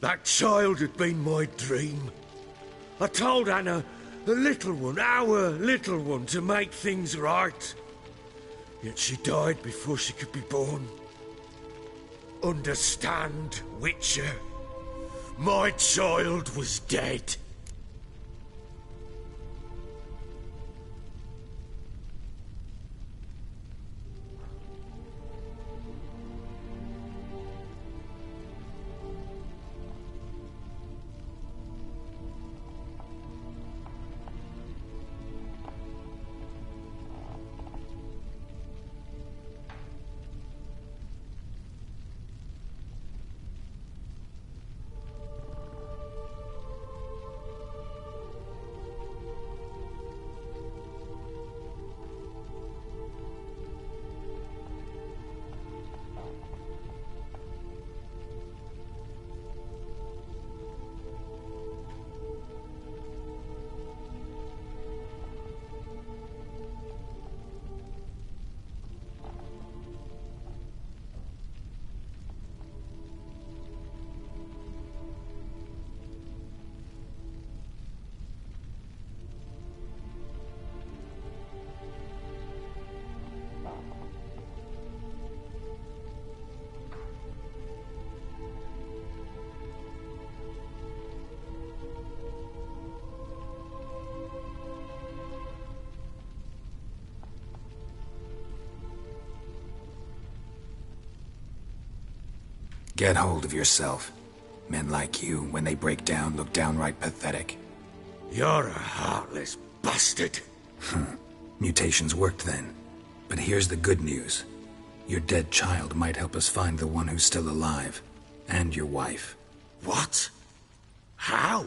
That child had been my dream. I told Anna, the little one, our little one, to make things right. Yet she died before she could be born. Understand, Witcher? My child was dead. Get hold of yourself. Men like you, when they break down, look downright pathetic. You're a heartless bastard. Mutations worked then. But here's the good news. Your dead child might help us find the one who's still alive. And your wife. What? How?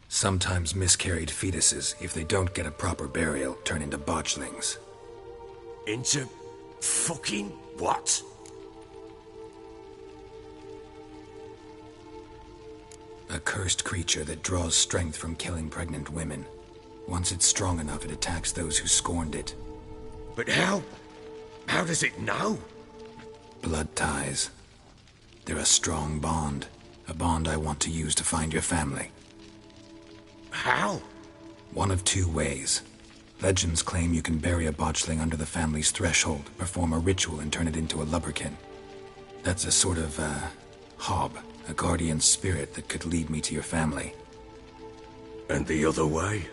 Sometimes miscarried fetuses, if they don't get a proper burial, turn into botchlings. Into fucking what? A cursed creature that draws strength from killing pregnant women. Once it's strong enough, it attacks those who scorned it. But how? How does it know? Blood ties. They're a strong bond. A bond I want to use to find your family. How? One of two ways. Legends claim you can bury a botchling under the family's threshold, perform a ritual, and turn it into a lubberkin. That's a sort of, hob. A guardian spirit that could lead me to your family. And the other way?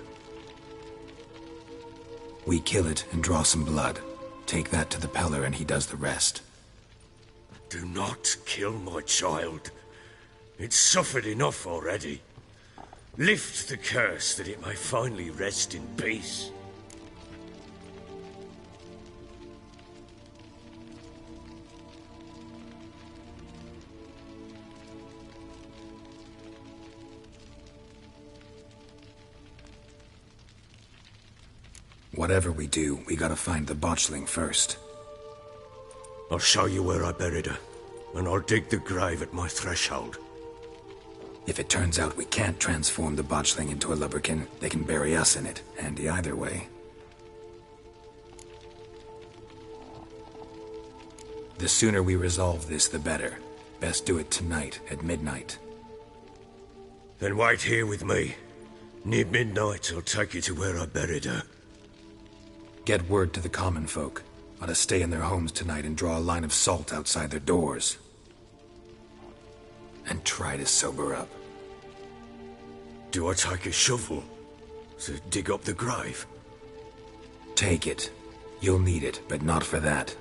We kill it and draw some blood. Take that to the Peller and he does the rest. Do not kill my child. It's suffered enough already. Lift the curse that it may finally rest in peace. Whatever we do, we gotta find the botchling first. I'll show you where I buried her, and I'll dig the grave at my threshold. If it turns out we can't transform the botchling into a lubberkin, they can bury us in it. Handy either way. The sooner we resolve this, the better. Best do it tonight, at midnight. Then wait here with me. Near midnight, I'll take you to where I buried her. Get word to the common folk. Ought to stay in their homes tonight and draw a line of salt outside their doors. And try to sober up. Do I take a shovel to dig up the grave? Take it. You'll need it, but not for that.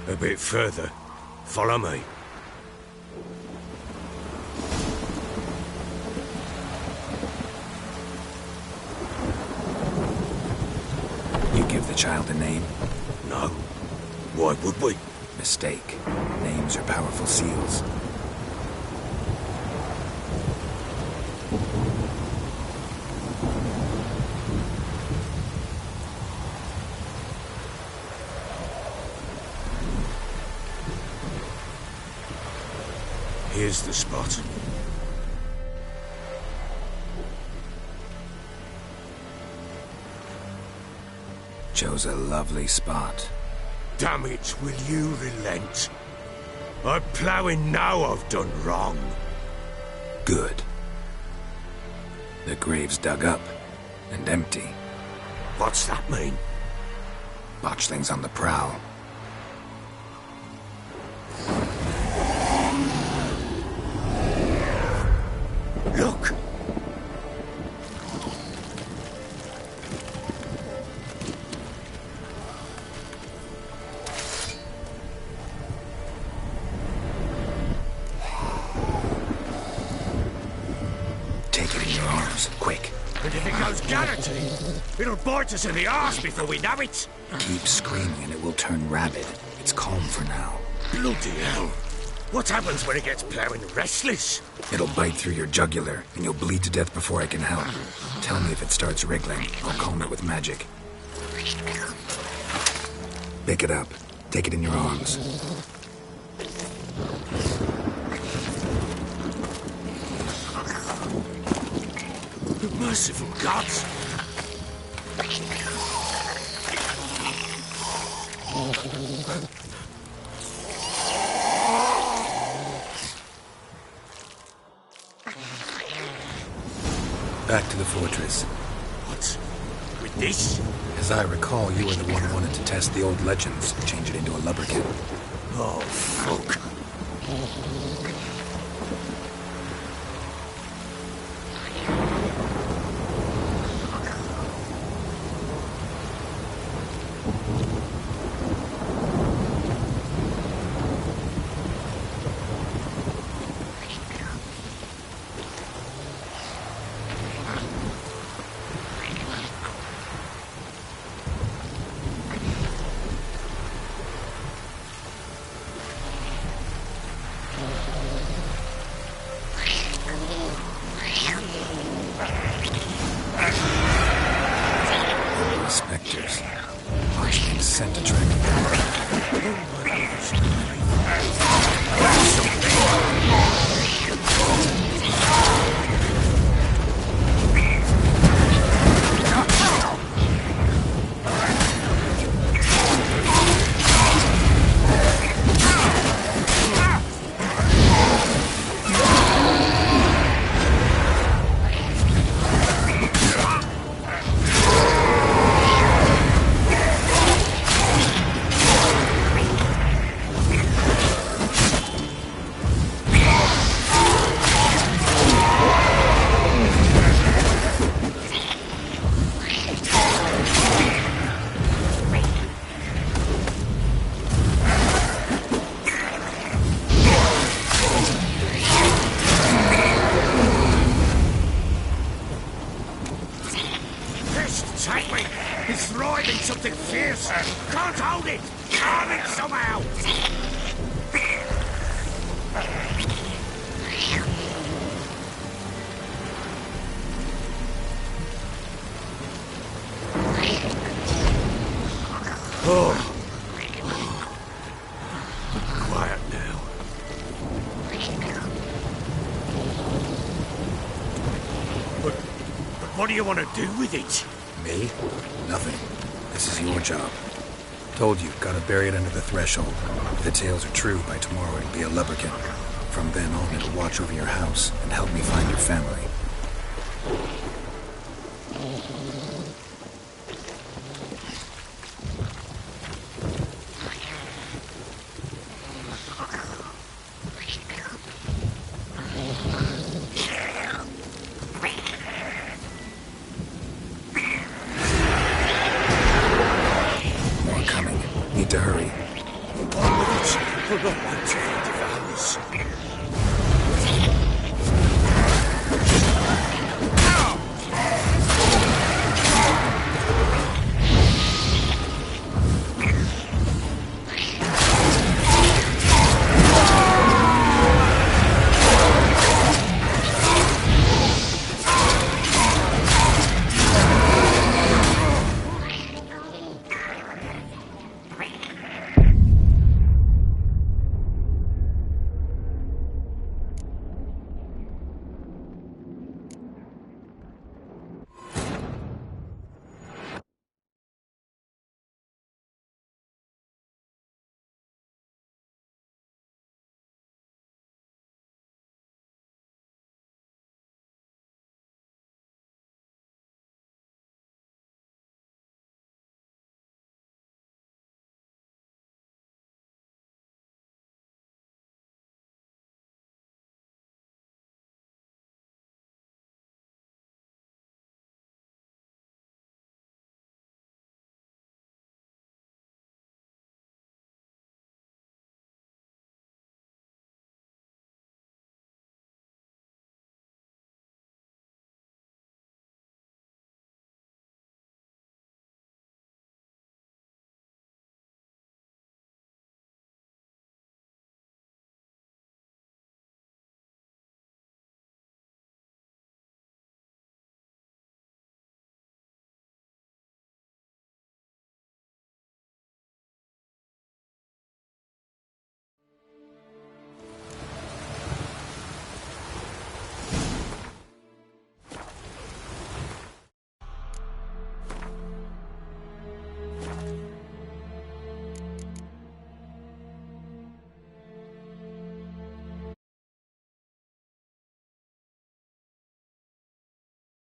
A bit further. Follow me. You give the child a name? No. Why would we? Mistake. Names are powerful seals. Here's the spot. Chose a lovely spot. Damn it, will you relent? I'm ploughing now I've done wrong. Good. The grave's dug up and empty. What's that mean? Botchling's on the prowl. Look! Take it in your arms, quick. And if it goes guaranteed, it'll bite us in the arse before we know it. Keep screaming and it will turn rabid. It's calm for now. Bloody hell. What happens when it gets ploughing restless? It'll bite through your jugular, and you'll bleed to death before I can help. Tell me if it starts wriggling. I'll calm it with magic. Pick it up. Take it in your arms. Merciful gods! Back to the fortress. What? With this? As I recall, you were the one who wanted to test the old legends, change it into a lubberkin. Oh, fuck. something fiercer. Can't hold it! Calm it somehow! Oh. Quiet now. But what do you want to do with it? Me? Nothing. This is your job. Told you, gotta bury it under the threshold. If the tales are true, by tomorrow it'll be a leprechaun. From then on, it'll watch over your house and help me find your family.